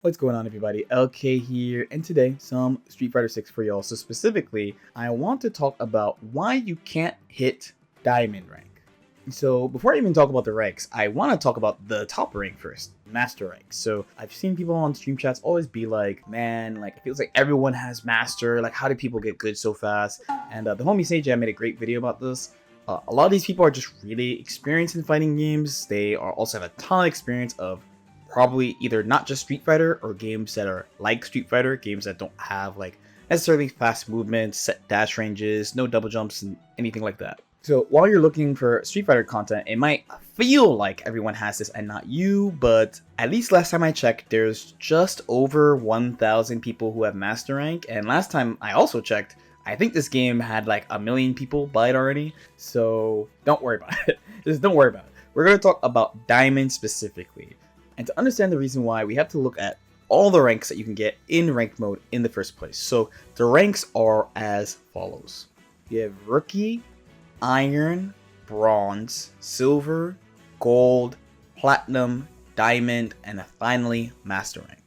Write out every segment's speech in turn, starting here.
What's going on, everybody? LK here, and today some Street Fighter 6 for y'all. So specifically, I want to talk about why you can't hit Diamond rank. So before I even talk about the ranks, I want to talk about the top rank first, Master rank. So I've seen people on stream chats always be like, man, like it feels like everyone has Master. Like, how do people get good so fast? And the homie Sage made a great video about this. A lot of these people are just really experienced in fighting games. They are also have a ton of experience of probably either not just Street Fighter or games that are like Street Fighter, games that don't have like necessarily fast movements, set dash ranges, no double jumps, and anything like that. So while you're looking for Street Fighter content, it might feel like everyone has this and not you, but at least last time I checked, there's just over 1,000 people who have Master Rank, and last time I also checked, I think this game had like 1 million people buy it already, so don't worry about it. Just don't worry about it. We're going to talk about Diamond specifically. And to understand the reason why, we have to look at all the ranks that you can get in ranked mode in the first place. So the ranks are as follows. You have Rookie, Iron, Bronze, Silver, Gold, Platinum, Diamond, and finally Master rank.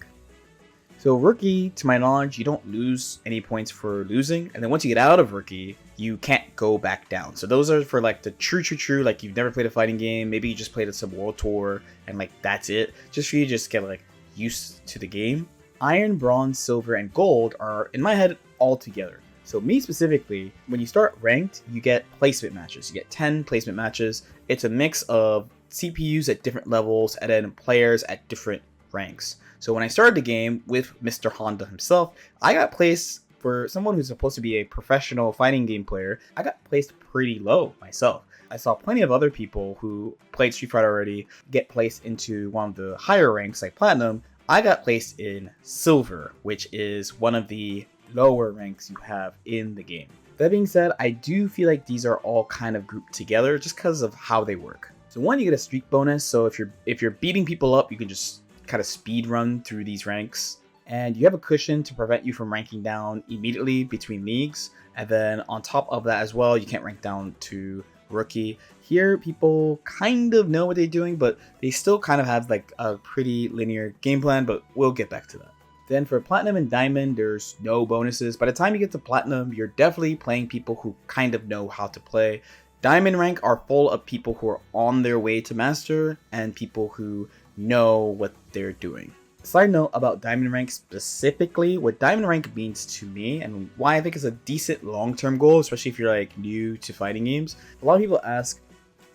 So Rookie, to my knowledge, you don't lose any points for losing. And then once you get out of Rookie, you can't go back down. So those are for like the true, like you've never played a fighting game. Maybe you just played a World Tour and like that's it. Just for you to just get like used to the game. Iron, Bronze, Silver, and Gold are in my head all together. So me specifically, when you start ranked, you get placement matches. You get 10 placement matches. It's a mix of CPUs at different levels and then players at different ranks. So when I started the game with Mr. Honda himself, I got placed, for someone who's supposed to be a professional fighting game player, I got placed pretty low myself. I saw plenty of other people who played Street Fighter already get placed into one of the higher ranks like Platinum. I got placed in Silver, which is one of the lower ranks you have in the game. That being said, I do feel like these are all kind of grouped together just because of how they work. So one, you get a streak bonus, so if you're beating people up, you can just kind of speed run through these ranks, and you have a cushion to prevent you from ranking down immediately between leagues. And then on top of that as well, you can't rank down to Rookie. Here people kind of know what they're doing, but they still kind of have like a pretty linear game plan, but we'll get back to that. Then for Platinum and Diamond, there's no bonuses. By the time you get to Platinum, you're definitely playing people who kind of know how to play. Diamond rank are full of people who are on their way to Master and people who know what they're doing. Side note about Diamond rank specifically, what Diamond rank means to me and why I think it's a decent long-term goal, especially if you're like new to fighting games. A lot of people ask,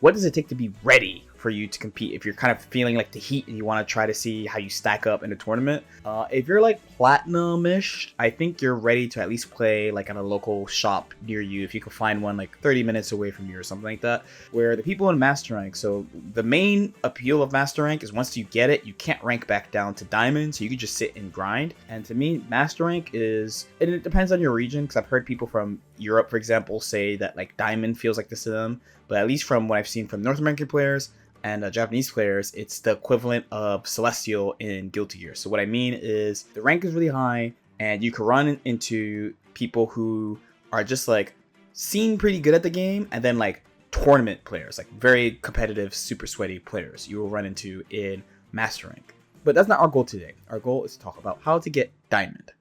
what does it take to be ready for you to compete if you're kind of feeling like the heat and you want to try to see how you stack up in a tournament? If you're like Platinum-ish, I think you're ready to at least play like at a local shop near you, if you can find one like 30 minutes away from you or something like that. Where the people in Master rank, so the main appeal of Master rank is once you get it, you can't rank back down to Diamond, so you can just sit and grind. And to me, Master rank is, and it depends on your region, because I've heard people from Europe, for example, say that like Diamond feels like this to them, but at least from what I've seen from North American players and Japanese players, it's the equivalent of Celestial in Guilty Gear. So what I mean is the rank is really high and you can run into people who are just like seem pretty good at the game, and then like tournament players, like very competitive, super sweaty players you will run into in Master rank. But that's not our goal today. Our goal is to talk about how to get Diamond.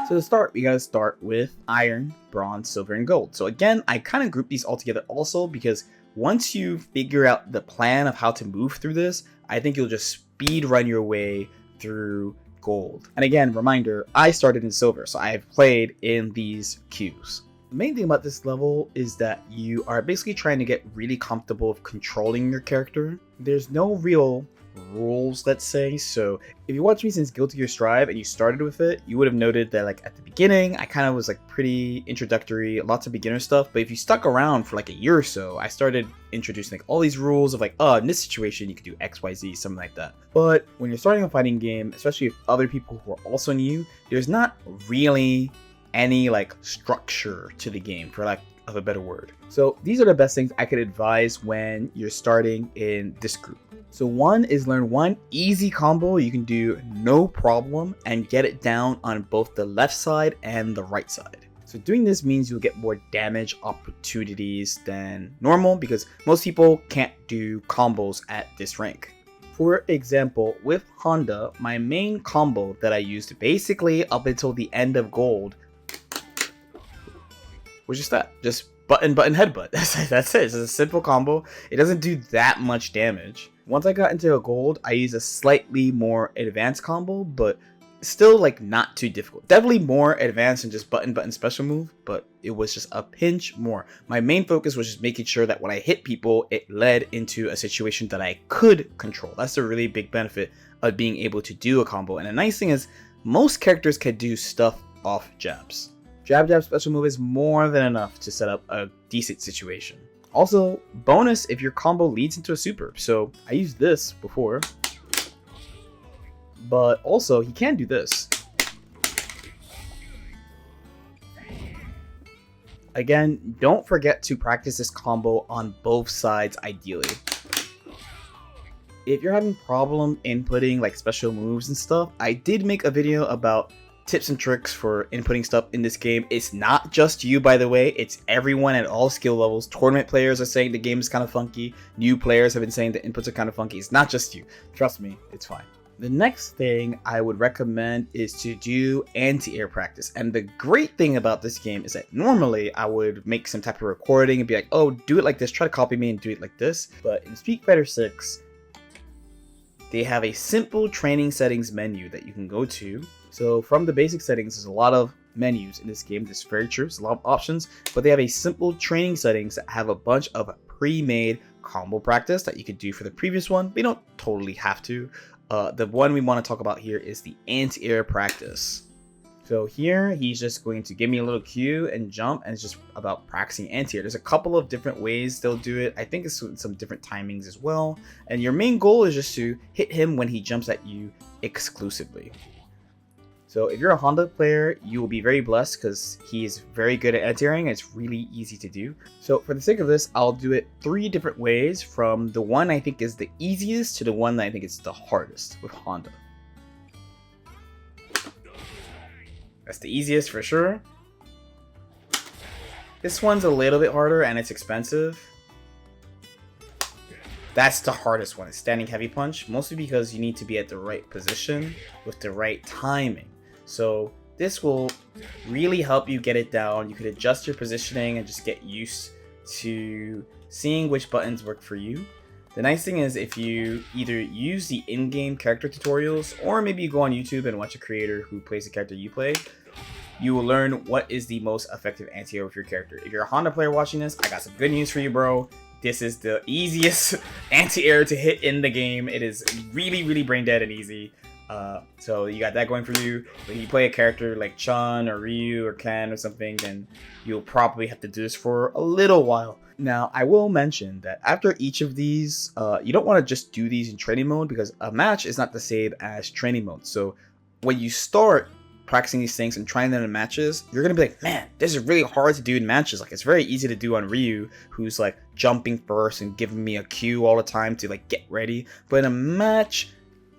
So to start, we gotta start with Iron, Bronze, Silver, and Gold. So again, I kind of group these all together also because once you figure out the plan of how to move through this, I think you'll just speed run your way through Gold. And again, reminder, I started in Silver, so I have played in these queues. The main thing about this level is that you are basically trying to get really comfortable with controlling your character. There's no real rules, let's say. So if you watched me since Guilty Gear Strive and you started with it, you would have noted that like at the beginning I kind of was like pretty introductory, lots of beginner stuff. But if you stuck around for like a year or so, I started introducing like all these rules of like, oh, in this situation you could do XYZ, something like that. But when you're starting a fighting game, especially with other people who are also new, there's not really any like structure to the game, for lack of a better word. So these are the best things I could advise when you're starting in this group. So one is learn one easy combo you can do no problem and get it down on both the left side and the right side. So doing this means you'll get more damage opportunities than normal because most people can't do combos at this rank. For example, with Honda, my main combo that I used basically up until the end of gold was just that. Just button, button, headbutt. That's it. It's a simple combo. It doesn't do that much damage. Once I got into a gold, I used a slightly more advanced combo, but still like not too difficult. Definitely more advanced than just button, button special move, but it was just a pinch more. My main focus was just making sure that when I hit people, it led into a situation that I could control. That's a really big benefit of being able to do a combo. And the nice thing is, most characters can do stuff off jabs. Jab jab special move is more than enough to set up a decent situation. Also, bonus if your combo leads into a super. So I used this before, but also he can do this. Again, don't forget to practice this combo on both sides ideally. If you're having problem inputting like special moves and stuff, I did make a video about tips and tricks for inputting stuff in this game. It's not just you, by the way, it's everyone at all skill levels. Tournament players are saying the game is kind of funky. New players have been saying the inputs are kind of funky. It's not just you. Trust me, it's fine. The next thing I would recommend is to do anti-air practice. And the great thing about this game is that normally I would make some type of recording and be like, oh, do it like this, try to copy me and do it like this. But in Street Fighter 6, they have a simple training settings menu that you can go to. So from the basic settings, there's a lot of menus in this game. That's very true. There's a lot of options, but they have a simple training settings that have a bunch of pre-made combo practice that you could do for the previous one. But you don't totally have to. The one we want to talk about here is the anti-air practice. So here, he's just going to give me a little cue and jump, and it's just about practicing anti-air. There's a couple of different ways they'll do it. I think it's some different timings as well. And your main goal is just to hit him when he jumps at you exclusively. So if you're a Honda player, you will be very blessed because he is very good at anti-airing. It's really easy to do. So for the sake of this, I'll do it 3 different ways, from the one I think is the easiest to the one that I think is the hardest with Honda. That's the easiest for sure. This one's a little bit harder and it's expensive. That's the hardest one, it's standing heavy punch, mostly because you need to be at the right position with the right timing. So this will really help you get it down. You could adjust your positioning and just get used to seeing which buttons work for you. The nice thing is, if you either use the in-game character tutorials, or maybe you go on YouTube and watch a creator who plays the character you play, you will learn what is the most effective anti-air with your character. If you're a Honda player watching this, I got some good news for you, bro. This is the easiest anti-air to hit in the game. It is really, really brain dead and easy. So you got that going for you. When you play a character like Chun or Ryu or Ken or something, then you'll probably have to do this for a little while. Now, I will mention that after each of these, you don't want to just do these in training mode, because a match is not the same as training mode. So when you start practicing these things and trying them in matches, you're gonna be like, man, this is really hard to do in matches. Like, it's very easy to do on Ryu, who's like jumping first and giving me a cue all the time to like get ready. But in a match,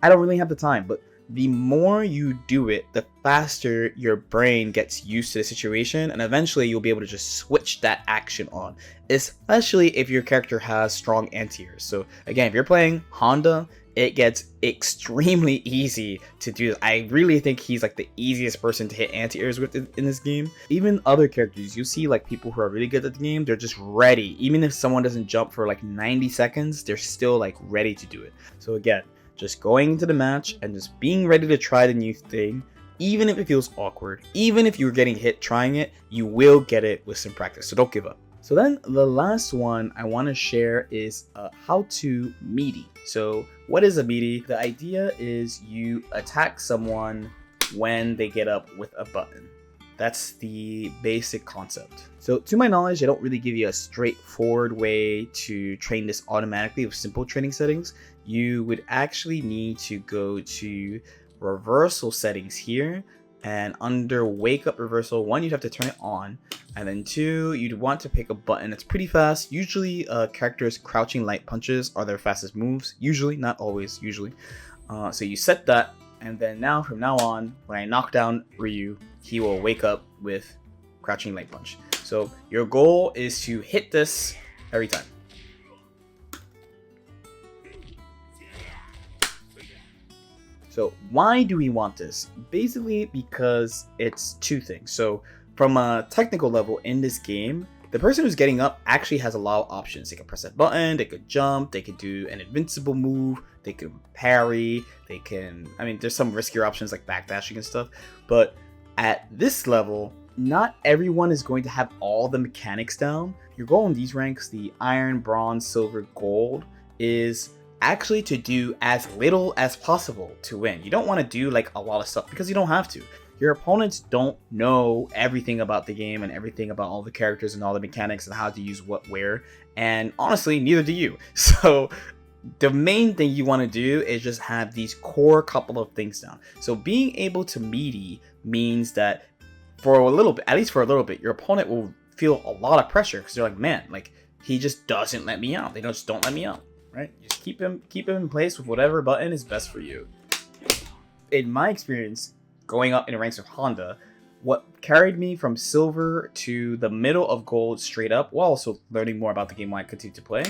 I don't really have the time. But the more you do it, the faster your brain gets used to the situation, and eventually you'll be able to just switch that action on, especially if your character has strong anti-airs. So again, if you're playing Honda, it gets extremely easy to do this. I really think he's like the easiest person to hit anti-airs with in this game. Even other characters, you see like people who are really good at the game, they're just ready. Even if someone doesn't jump for like 90 seconds, they're still like ready to do it. So again, just going into the match and just being ready to try the new thing, even if it feels awkward, even if you're getting hit trying it, you will get it with some practice, so don't give up. So then the last one I want to share is how to meaty. So what is a meaty? The idea is you attack someone when they get up with a button. That's the basic concept. So to my knowledge, they don't really give you a straightforward way to train this automatically with simple training settings. You would actually need to go to reversal settings here, and under wake up reversal, 1, you'd have to turn it on, and then 2, you'd want to pick a button that's pretty fast. Usually characters crouching light punches are their fastest moves, usually, not always, usually. So you set that, and then now from now on, when I knock down Ryu, he will wake up with crouching light punch. So your goal is to hit this every time. So why do we want this? Basically because it's two things. So from a technical level in this game, the person who's getting up actually has a lot of options. They can press that button, they could jump, they could do an invincible move, they can parry, they can, I mean, there's some riskier options like backdashing and stuff. But at this level, not everyone is going to have all the mechanics down. Your goal in these ranks, the iron, bronze, silver, gold, is actually to do as little as possible to win. You don't want to do like a lot of stuff because you don't have to. Your opponents don't know everything about the game and everything about all the characters and all the mechanics and how to use what where, and honestly neither do you. So the main thing you want to do is just have these core couple of things down. So being able to meaty means that for a little bit, at least for a little bit, your opponent will feel a lot of pressure because they're like, man, like he just doesn't let me out. They just don't let me out, right? Just keep him in place with whatever button is best for you. In my experience, going up in the ranks of Honda, what carried me from silver to the middle of gold straight up, while also learning more about the game while I continue to play,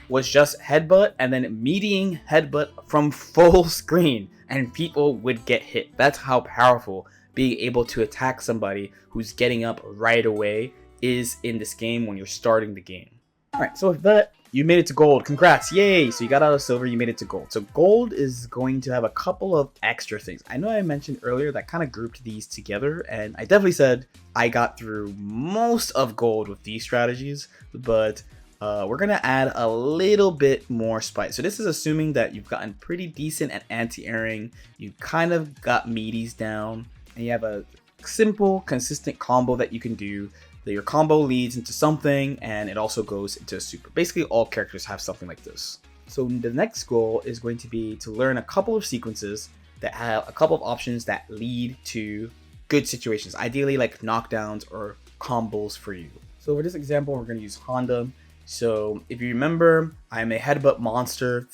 was just headbutt and then meeting headbutt from full screen, and people would get hit. That's how powerful being able to attack somebody who's getting up right away is in this game when you're starting the game. Alright, so with that, you made it to gold. Congrats, yay! So you got out of silver, you made it to gold. So gold is going to have a couple of extra things. I know I mentioned earlier that kind of grouped these together, and I definitely said I got through most of gold with these strategies, but we're going to add a little bit more spice. So this is assuming that you've gotten pretty decent at anti-airing, you kind of got meaties down, and you have a simple, consistent combo that you can do. That your combo leads into something, and it also goes into a super. Basically, all characters have something like this. So the next goal is going to be to learn a couple of sequences that have a couple of options that lead to good situations. Ideally, like knockdowns or combos for you. So for this example, we're going to use Honda. So if you remember, I'm a headbutt monster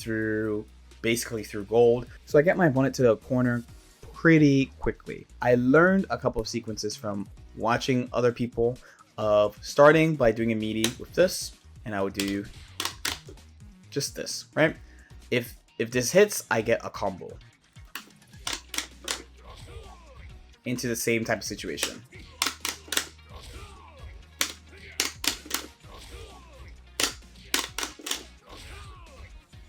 basically through gold. So I get my opponent to the corner pretty quickly. I learned a couple of sequences from watching other people, of starting by doing a meaty with this, and I would do just this, right? If this hits, I get a combo into the same type of situation.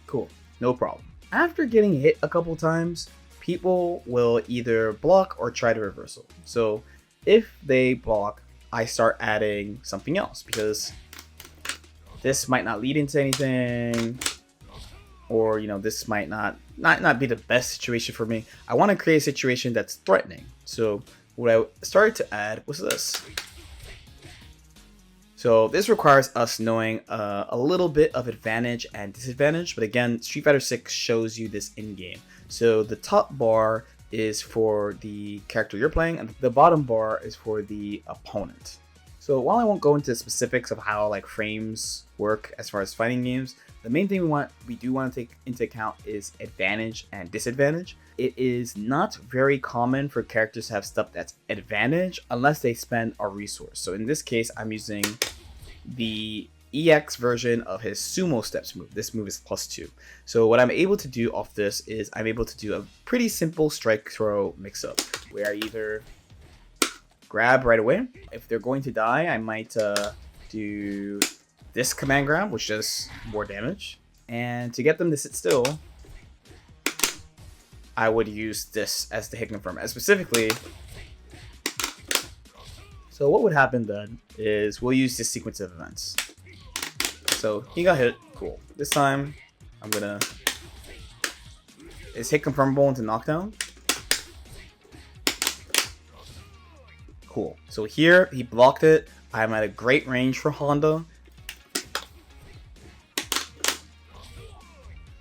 Cool, no problem. After getting hit a couple times, people will either block or try to reversal. So if they block, I start adding something else, because this might not lead into anything, or this might not be the best situation for me. I want to create a situation that's threatening. So what I started to add was this. So this requires us knowing a little bit of advantage and disadvantage, but again, Street Fighter 6 shows you this in game. So the top bar is for the character you're playing, and the bottom bar is for the opponent. So while I won't go into specifics of how like frames work as far as fighting games, the main thing we do want to take into account is advantage and disadvantage. It is not very common for characters to have stuff that's advantage unless they spend a resource. So in this case, I'm using the EX version of his sumo steps move. This move is +2. So what I'm able to do off this is I'm able to do a pretty simple strike throw mix up where I either grab right away. If they're going to die, I might do this command grab, which does more damage. And to get them to sit still, I would use this as the hit confirm. And specifically, so what would happen then is we'll use this sequence of events. So he got hit, cool. This time, I'm gonna, is hit confirmable into knockdown? Cool. So here, he blocked it. I'm at a great range for Honda.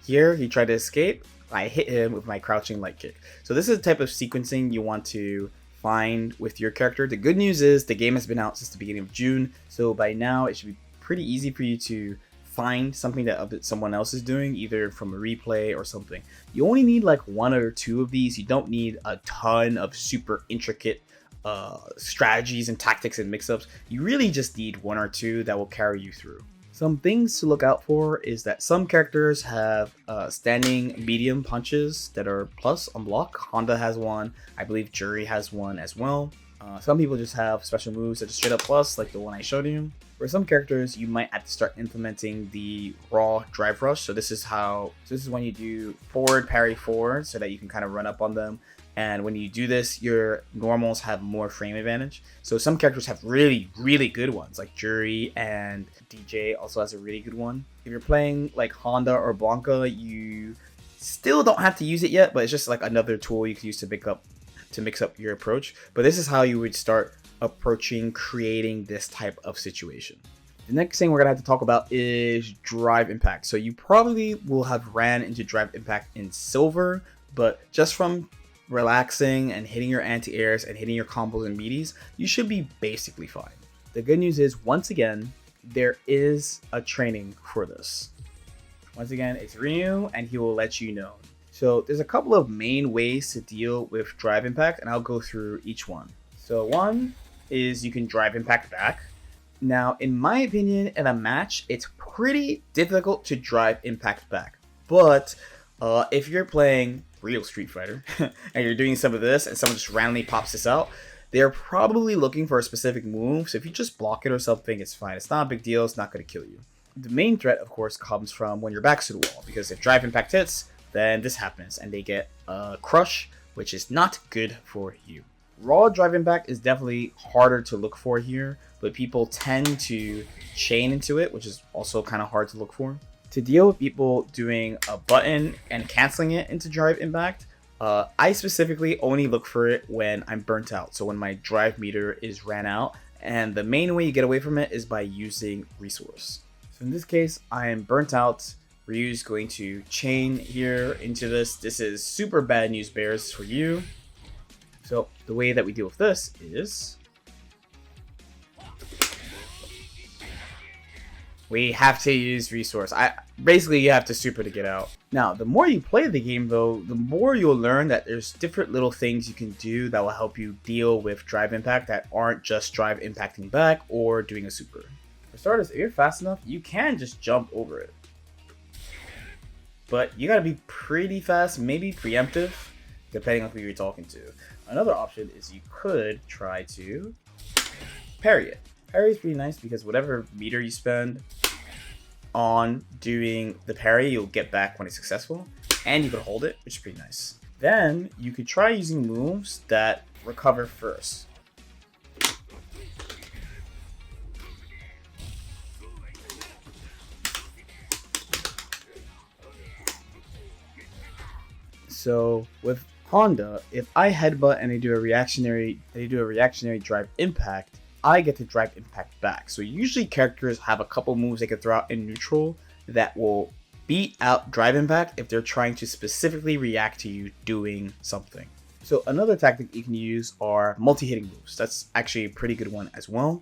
Here, he tried to escape. I hit him with my crouching light kick. So this is the type of sequencing you want to find with your character. The good news is the game has been out since the beginning of June, so by now it should be pretty easy for you to find something that someone else is doing, either from a replay or something. You only need like 1 or 2 of these. You don't need a ton of super intricate strategies and tactics and mix-ups. You really just need 1 or 2 that will carry you through. Some things to look out for is that some characters have standing medium punches that are plus on block. Honda has one. I believe Jury has one as well. Some people just have special moves that are straight up plus, like the one I showed you. For some characters, you might have to start implementing the raw drive rush. So this is when you do forward parry forward so that you can kind of run up on them. And when you do this, your normals have more frame advantage. So some characters have really, really good ones, like Jury and DJ also has a really good one. If you're playing like Honda or Blanca, you still don't have to use it yet, but it's just like another tool you can use to mix up your approach. But this is how you would start approaching creating this type of situation. The next thing we're gonna have to talk about is drive impact. So you probably will have ran into drive impact in silver, but just from relaxing and hitting your anti-airs and hitting your combos and meaties, you should be basically fine. The good news is, once again, there is a training for this. Once again, it's Ryu and he will let you know. So there's a couple of main ways to deal with drive impact, and I'll go through each one. So one is you can drive impact back. Now, in my opinion, in a match, it's pretty difficult to drive impact back. But if you're playing real Street Fighter and you're doing some of this and someone just randomly pops this out, they're probably looking for a specific move. So if you just block it or something, it's fine. It's not a big deal. It's not going to kill you. The main threat, of course, comes from when your back's to the wall, because if drive impact hits, then this happens and they get a crush, which is not good for you. Raw drive impact is definitely harder to look for here, but people tend to chain into it, which is also kind of hard to look for. To deal with people doing a button and canceling it into drive impact, I specifically only look for it when I'm burnt out. So when my drive meter is ran out, and the main way you get away from it is by using resource. So in this case, I am burnt out. Ryu's going to chain here into this. This is super bad news bears for you. So the way that we deal with this is we have to use resource. Basically you have to super to get out. Now, the more you play the game though, the more you'll learn that there's different little things you can do that will help you deal with drive impact that aren't just drive impacting back or doing a super. For starters, if you're fast enough, you can just jump over it. But you gotta be pretty fast, maybe preemptive, depending on who you're talking to. Another option is you could try to parry it. Parry is pretty nice because whatever meter you spend on doing the parry, you'll get back when it's successful. And you can hold it, which is pretty nice. Then you could try using moves that recover first. So with Honda, if I headbutt and they do a reactionary drive impact, I get to drive impact back. So usually characters have a couple moves they can throw out in neutral that will beat out drive impact if they're trying to specifically react to you doing something. So another tactic you can use are multi-hitting moves. That's actually a pretty good one as well.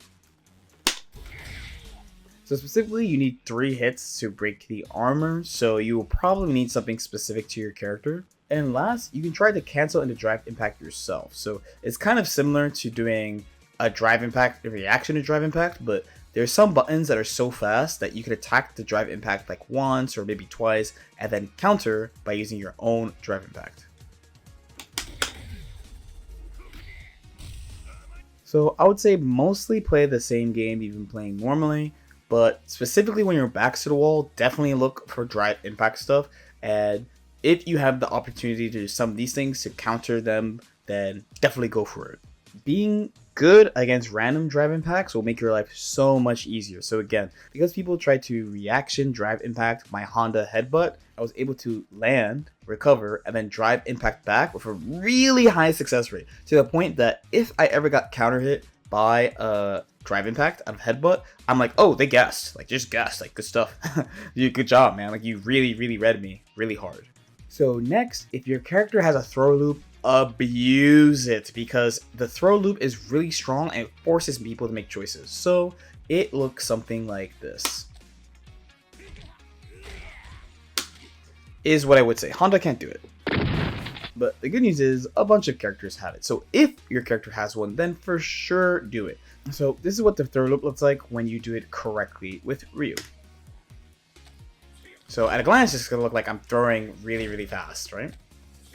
So specifically, you need 3 hits to break the armor, so you will probably need something specific to your character. And last, you can try to cancel into drive impact yourself. So it's kind of similar to doing a drive impact, a reaction to drive impact, but there's some buttons that are so fast that you can attack the drive impact like once or maybe twice, and then counter by using your own drive impact. So I would say mostly play the same game you've been playing normally, but specifically when your back's to the wall, definitely look for drive impact stuff. And if you have the opportunity to do some of these things to counter them, then definitely go for it. Being good against random drive impacts will make your life so much easier. So again, because people try to reaction drive impact my Honda headbutt, I was able to land, recover, and then drive impact back with a really high success rate, to the point that if I ever got counter hit by a drive impact out of headbutt, I'm like, oh, they guessed, like just guessed, like good stuff. Good job, man. Like you really read me really hard. So next, if your character has a throw loop, abuse it, because the throw loop is really strong and it forces people to make choices. So it looks something like this. Is what I would say. Honda can't do it. But the good news is a bunch of characters have it. So if your character has one, then for sure do it. So this is what the throw loop looks like when you do it correctly with Ryu. So at a glance, it's gonna look like I'm throwing really, really fast, right?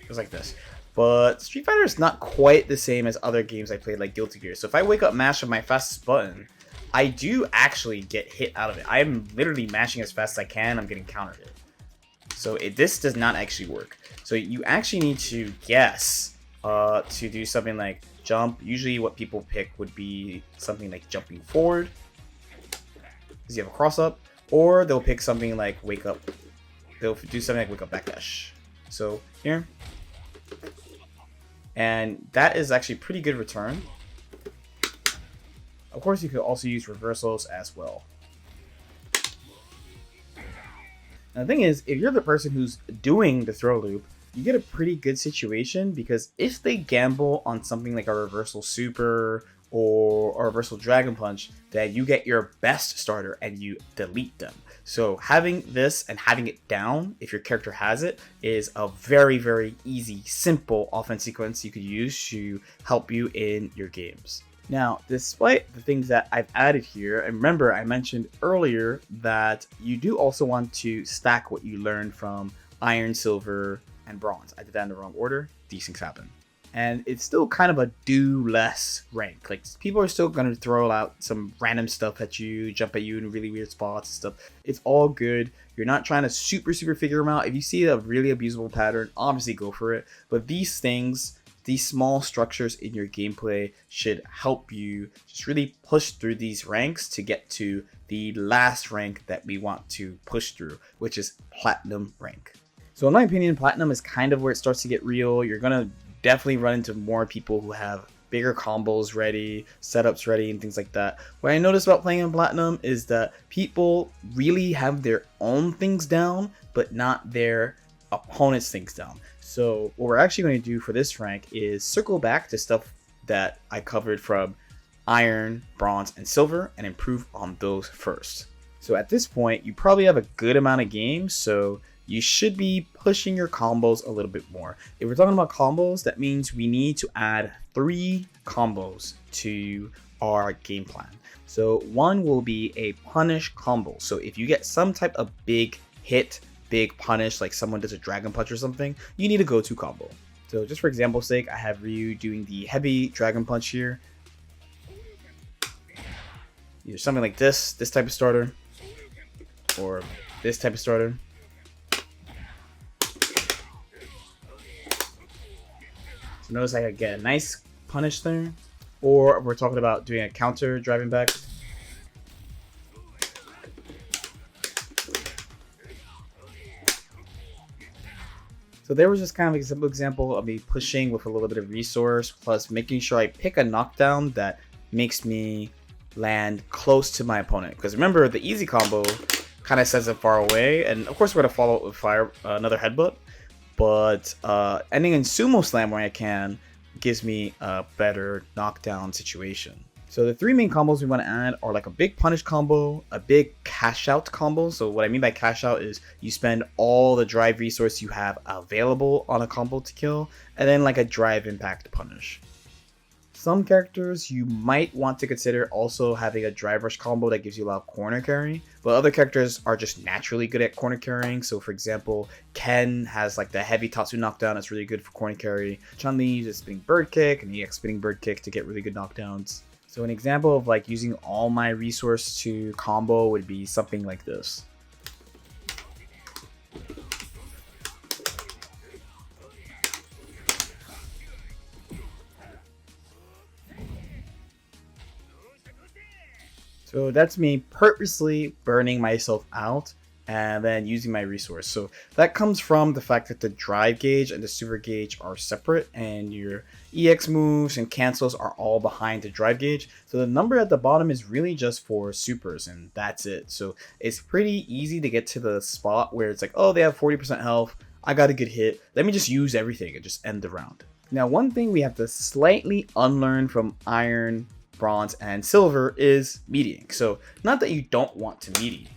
Just like this. But Street Fighter is not quite the same as other games I played, like Guilty Gear. So if I wake up mash with my fastest button, I do actually get hit out of it. I am literally mashing as fast as I can. I'm getting counter hit. So this does not actually work. So you actually need to guess to do something like jump. Usually what people pick would be something like jumping forward, because you have a cross up, or they'll pick something like wake up. They'll do something like wake up backdash. So here, and that is actually pretty good return. Of course, you could also use reversals as well. Now, the thing is, if you're the person who's doing the throw loop, you get a pretty good situation, because if they gamble on something like a reversal super or a reversal dragon punch, then you get your best starter and you delete them. So having this and having it down, if your character has it, is a very, very easy, simple offense sequence you could use to help you in your games. Now, despite the things that I've added here, and remember I mentioned earlier that you do also want to stack what you learned from Iron, Silver, and Bronze. I did that in the wrong order. These things happen. And it's still kind of a do less rank. Like, people are still going to throw out some random stuff at you, jump at you in really weird spots and stuff. It's all good. You're not trying to super figure them out. If you see a really abusable pattern, obviously go for it. But these things, these small structures in your gameplay should help you just really push through these ranks to get to the last rank that we want to push through, which is Platinum rank. So in my opinion, Platinum is kind of where it starts to get real. You're going to definitely run into more people who have bigger combos ready, setups ready, and things like that. What I noticed about playing in Platinum is that people really have their own things down, but not their opponent's things down. So what we're actually going to do for this rank is circle back to stuff that I covered from Iron, Bronze, and Silver and improve on those first. So at this point, you probably have a good amount of games, so you should be pushing your combos a little bit more. If we're talking about combos, that means we need to add 3 combos to our game plan. So one will be a punish combo. So if you get some type of big hit, big punish, like someone does a dragon punch or something, you need a go-to combo. So just for example's sake, I have Ryu doing the heavy dragon punch here. Either something like this type of starter, or this type of starter. So notice I get a nice punish there. Or we're talking about doing a counter driving back. So there was just kind of a simple example of me pushing with a little bit of resource, plus making sure I pick a knockdown that makes me land close to my opponent. Because remember, the easy combo kind of sends it far away, and of course we're going to follow it with fire, another headbutt. But ending in sumo slam where I can gives me a better knockdown situation. So the 3 main combos we want to add are like a big punish combo, a big cash out combo. So what I mean by cash out is you spend all the drive resource you have available on a combo to kill, and then like a drive impact punish. Some characters you might want to consider also having a drive rush combo that gives you a lot of corner carry, but other characters are just naturally good at corner carrying. So for example, Ken has like the heavy Tatsu knockdown that's really good for corner carry. Chun-Li uses spinning bird kick and EX spinning bird kick to get really good knockdowns. So an example of like using all my resource to combo would be something like this. So that's me purposely burning myself out and then using my resource. So that comes from the fact that the drive gauge and the super gauge are separate, and your EX moves and cancels are all behind the drive gauge. So the number at the bottom is really just for supers, and that's it. So it's pretty easy to get to the spot where it's like, oh, they have 40% health, I got a good hit, let me just use everything and just end the round. Now, one thing we have to slightly unlearn from Iron, Bronze, and Silver is meatying. So not that you don't want to meaty.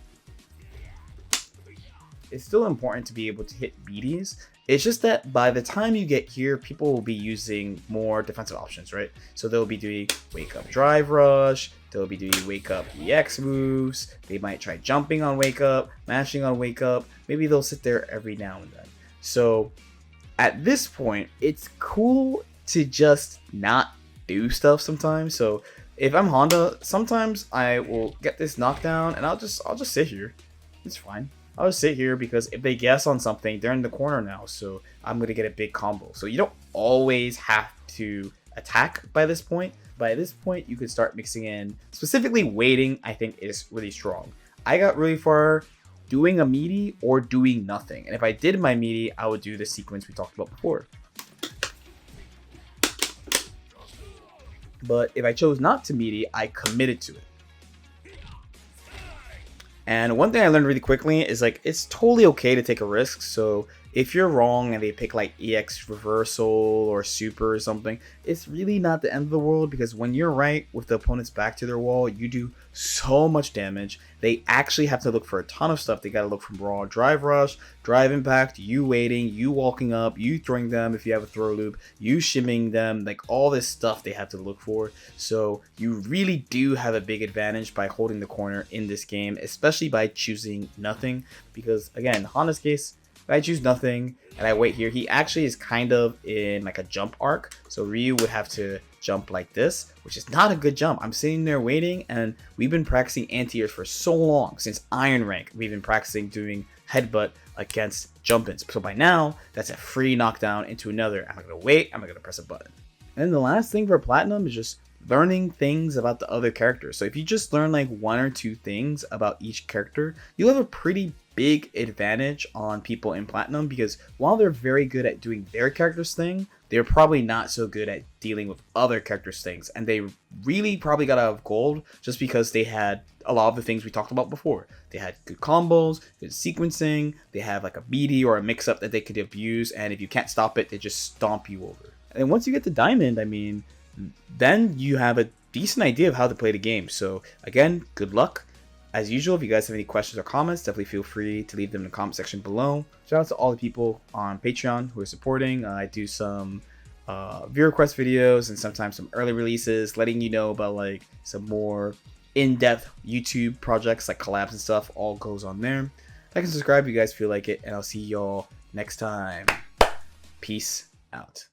It's still important to be able to hit meaties, It's just that by the time you get here, people will be using more defensive options, right? So they'll be doing wake up drive rush, they'll be doing wake up EX moves, they might try jumping on wake up, mashing on wake up, maybe they'll sit there every now and then. So at this point, it's cool to just not do stuff sometimes. So if I'm Honda, sometimes I will get this knockdown and I'll just sit here. It's fine. I'll just sit here because if they guess on something, they're in the corner now, so I'm gonna get a big combo. So you don't always have to attack by this point. By this point, you could start mixing in, specifically waiting, I think is really strong. I got really far doing a meaty or doing nothing. And if I did my meaty, I would do the sequence we talked about before. But if I chose not to meaty, I committed to it. And one thing I learned really quickly is like it's totally okay to take a risk. So if you're wrong and they pick like EX reversal or super or something, it's really not the end of the world, because when you're right with the opponent's back to their wall, you do so much damage. They actually have to look for a ton of stuff. They got to look from raw drive rush, drive impact, you waiting, you walking up, you throwing them if you have a throw loop, you shimming them, like all this stuff they have to look for. So you really do have a big advantage by holding the corner in this game, especially by choosing nothing, because again, Honda's case, if I choose nothing and I wait here, he actually is kind of in like a jump arc. So Ryu would have to jump like this, which is not a good jump. I'm sitting there waiting, and we've been practicing anti-airs for so long. Since Iron Rank, we've been practicing doing headbutt against jump-ins. So by now, that's a free knockdown into another. I'm not going to wait. I'm not going to press a button. And then the last thing for Platinum is just learning things about the other characters. So if you just learn like 1 or 2 things about each character, you'll have a pretty big advantage on people in Platinum, because while they're very good at doing their character's thing, they're probably not so good at dealing with other characters' things. And they really probably got out of gold just because they had a lot of the things we talked about before. They had good combos, good sequencing, they have like a meaty or a mix-up that they could abuse, and if you can't stop it, they just stomp you over. And once you get to Diamond, I mean, then you have a decent idea of how to play the game. So again, good luck. As usual, if you guys have any questions or comments, definitely feel free to leave them in the comment section below. Shout out to all the people on Patreon who are supporting. I do some viewer request videos and sometimes some early releases, letting you know about like some more in-depth YouTube projects like collabs and stuff. All goes on there. Like and subscribe if you guys feel like it, and I'll see y'all next time. Peace out.